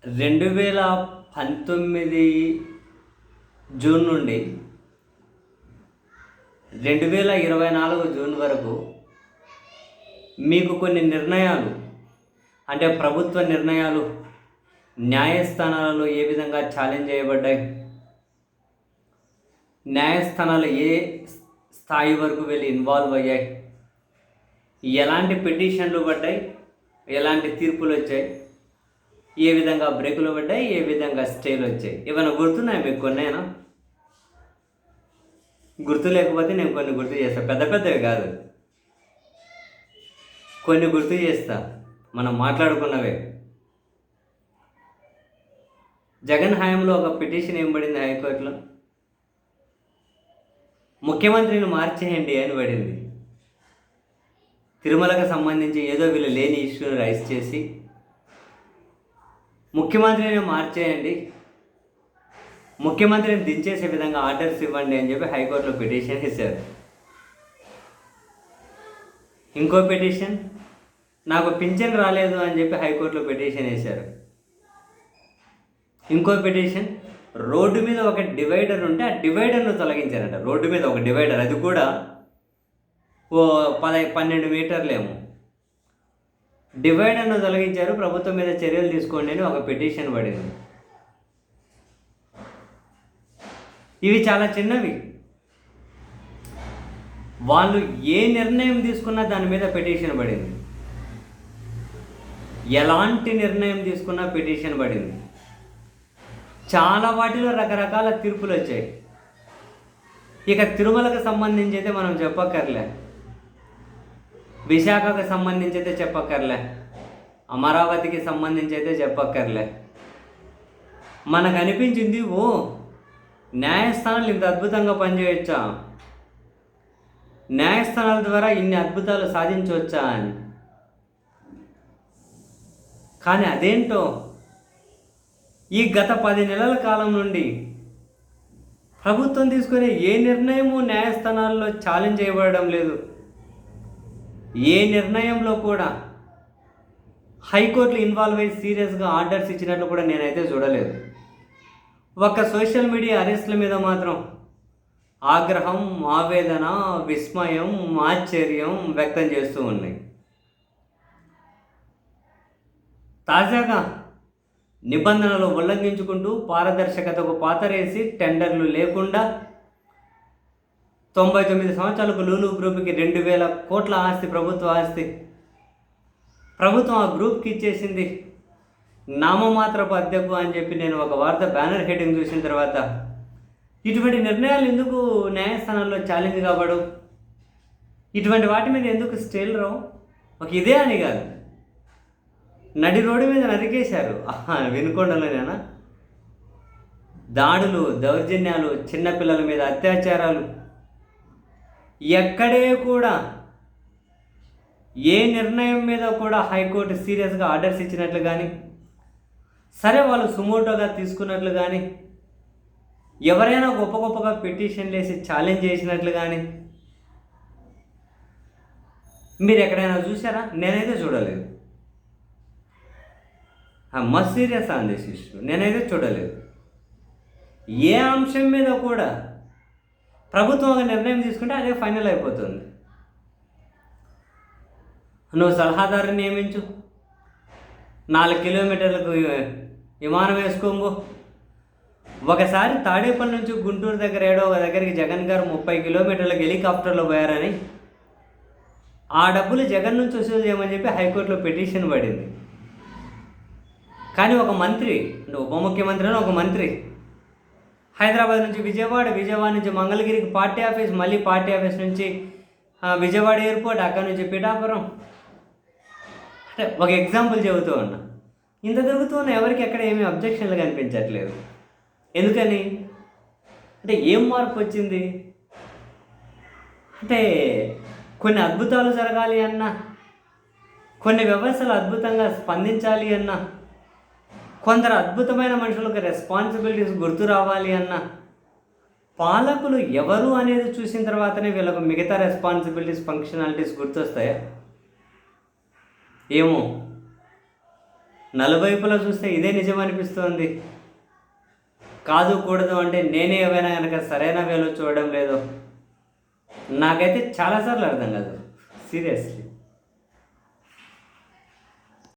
2019 June నుండి 2024 June వరకు మీకు కొన్ని నిర్ణయాలు, అంటే ప్రభుత్వ నిర్ణయాలు న్యాయస్థానాలలో ఏ విధంగా ఛాలెంజ్ చేయబడ్డాయి, న్యాయస్థానాలు ఏ స్థాయి వరకు వెళ్ళి ఇన్వాల్వ్ అయ్యాయి, ఎలాంటి పిటిషన్లు పడ్డాయి, ఎలాంటి తీర్పులు వచ్చాయి, ఏ విధంగా బ్రేకులు పడ్డాయి, ఏ విధంగా స్టేలు వచ్చాయి, ఏమైనా గుర్తున్నాయి మీకు? కొన్నైనా గుర్తు లేకపోతే నేను కొన్ని గుర్తు చేస్తాను, పెద్ద పెద్దవి కాదు, కొన్ని గుర్తు చేస్తా. మనం మాట్లాడుకున్నవే. జగన్ హయాంలో ఒక పిటిషన్ ఏం పడింది హైకోర్టులో, ముఖ్యమంత్రిని మార్చేయండి అని పడింది. తిరుమలకు సంబంధించి ఏదో వీళ్ళు లేని ఇష్యూని రైజ్ చేసి ముఖ్యమంత్రిని మార్చేయండి, ముఖ్యమంత్రిని దించేసే విధంగా ఆర్డర్స్ ఇవ్వండి అని చెప్పి హైకోర్టులో పిటిషన్ ఇచ్చారు. ఇంకో పిటిషన్, నాకు పింఛన్ రాలేదు అని చెప్పి హైకోర్టులో పిటిషన్ వేశారు. ఇంకో పిటిషన్, రోడ్డు మీద ఒక డివైడర్ ఉంటే ఆ డివైడర్ను తొలగించారట. రోడ్డు మీద ఒక డివైడర్, అది కూడా ఓ 12 మీటర్లేమో డివైడర్ను తొలగించారు, ప్రభుత్వం మీద చర్యలు తీసుకోండి అని ఒక పిటిషన్ పడింది. ఇవి చాలా చిన్నవి. వాళ్ళు ఏ నిర్ణయం తీసుకున్నా దాని మీద పిటిషన్ పడింది, ఎలాంటి నిర్ణయం తీసుకున్నా పిటిషన్ పడింది. చాలా వాటిలో రకరకాల తీర్పులు వచ్చాయి. ఇక తిరుమలకు సంబంధించి అయితే మనం చెప్పక్కర్లే, విశాఖకు సంబంధించి అయితే చెప్పక్కర్లే, అమరావతికి సంబంధించి అయితే చెప్పక్కర్లే. మనకు అనిపించింది, ఓ న్యాయస్థానాలు ఇంత అద్భుతంగా పనిచేయొచ్చా, న్యాయస్థానాల ద్వారా ఇన్ని అద్భుతాలు సాధించవచ్చా అని. కానీ అదేంటో ఈ గత 10 నెలల కాలం నుండి ప్రభుత్వం తీసుకునే ఏ నిర్ణయము న్యాయస్థానాల్లో ఛాలెంజ్ చేయబడడం లేదు. ఏ నిర్ణయంలో కూడా హైకోర్టులు ఇన్వాల్వ్ అయ్యి సీరియస్గా ఆర్డర్స్ ఇచ్చినట్లు కూడా నేనైతే చూడలేదు. ఒక్క సోషల్ మీడియా అరెస్ట్ల మీద మాత్రం ఆగ్రహం, ఆవేదన, విస్మయం, ఆశ్చర్యం వ్యక్తం చేస్తూ ఉన్నాయి. తాజాగా నిబంధనలు ఉల్లంఘించుకుంటూ పారదర్శకతకు పాతరేసి టెండర్లు లేకుండా 99 సంవత్సరాలకు లూలు గ్రూప్కి 2000 కోట్ల ఆస్తి, ప్రభుత్వ ఆస్తి ప్రభుత్వం ఆ గ్రూప్కి ఇచ్చేసింది. నామమాత్రపు అద్దెకు అని చెప్పి నేను ఒక వార్త బ్యానర్ హెడ్డింగ్ చూసిన తర్వాత, ఇటువంటి నిర్ణయాలు ఎందుకు న్యాయస్థానాల్లో ఛాలెంజ్ కాబడు, ఇటువంటి వాటి మీద ఎందుకు స్టేలు రావు? ఒక ఇదే అని కాదు, నడి రోడ్డు మీద నరికేశారు. వినుకొండలోనేనా దాడులు, దౌర్జన్యాలు, చిన్నపిల్లల మీద అత్యాచారాలు, ఎక్కడే కూడా ఏ నిర్ణయం మీద కూడా హైకోర్టు సీరియస్గా ఆర్డర్స్ ఇచ్చినట్లు కానీ, సరే వాళ్ళు సుమోటోగా తీసుకున్నట్లు కానీ, ఎవరైనా గొప్ప గొప్పగా పిటిషన్లు వేసి ఛాలెంజ్ చేసినట్లు కానీ మీరు ఎక్కడైనా చూసారా? నేనైతే చూడలేదు. Must serious on this issue నేనైతే చూడలేదు. ఏ అంశం మీద కూడా ప్రభుత్వం ఒక నిర్ణయం తీసుకుంటే అదే ఫైనల్ అయిపోతుంది. నువ్వు సలహాదారుని నియమించు, 4 కిలోమీటర్లకు విమానం వేసుకోము. ఒకసారి తాడేపల్లి నుంచి గుంటూరు దగ్గర ఏడో ఒక దగ్గరికి జగన్ గారు 30 కిలోమీటర్లకు హెలికాప్టర్లో పోయారని, ఆ డబ్బులు జగన్ నుంచి వసూలు చేయమని చెప్పి హైకోర్టులో పిటిషన్ పడింది. కానీ ఒక మంత్రి, అంటే ఉప ముఖ్యమంత్రి అని ఒక మంత్రి, హైదరాబాద్ నుంచి విజయవాడ, విజయవాడ నుంచి మంగళగిరికి పార్టీ ఆఫీస్, మళ్ళీ పార్టీ ఆఫీస్ నుంచి విజయవాడ ఎయిర్పోర్ట్, అక్కడ నుంచి పిఠాపురం, అంటే ఒక ఎగ్జాంపుల్ చెబుతూ ఉన్నా. ఇంత తిరుగుతూ ఉన్న ఎవరికి ఎక్కడ ఏమీ అబ్జెక్షన్లు కనిపించట్లేదు. ఎందుకని అంటే ఏం మార్పు వచ్చింది అంటే, కొన్ని అద్భుతాలు జరగాలి అన్నా, కొన్ని వ్యవస్థలు అద్భుతంగా స్పందించాలి అన్నా, కొందరు అద్భుతమైన మనుషులకు రెస్పాన్సిబిలిటీస్ గుర్తు రావాలి అన్న, పాలకులు ఎవరు అనేది చూసిన తర్వాతనే వీళ్ళకు మిగతా రెస్పాన్సిబిలిటీస్, ఫంక్షనాలిటీస్ గుర్తొస్తాయా? ఏమో. నలువైపులా చూస్తే ఇదే నిజం అనిపిస్తోంది. కాదు కూడదు అంటే నేనే ఏమైనా కనుక సరైన వేలో చూడడం లేదు. నాకైతే చాలాసార్లు అర్థం కాదు సీరియస్లీ.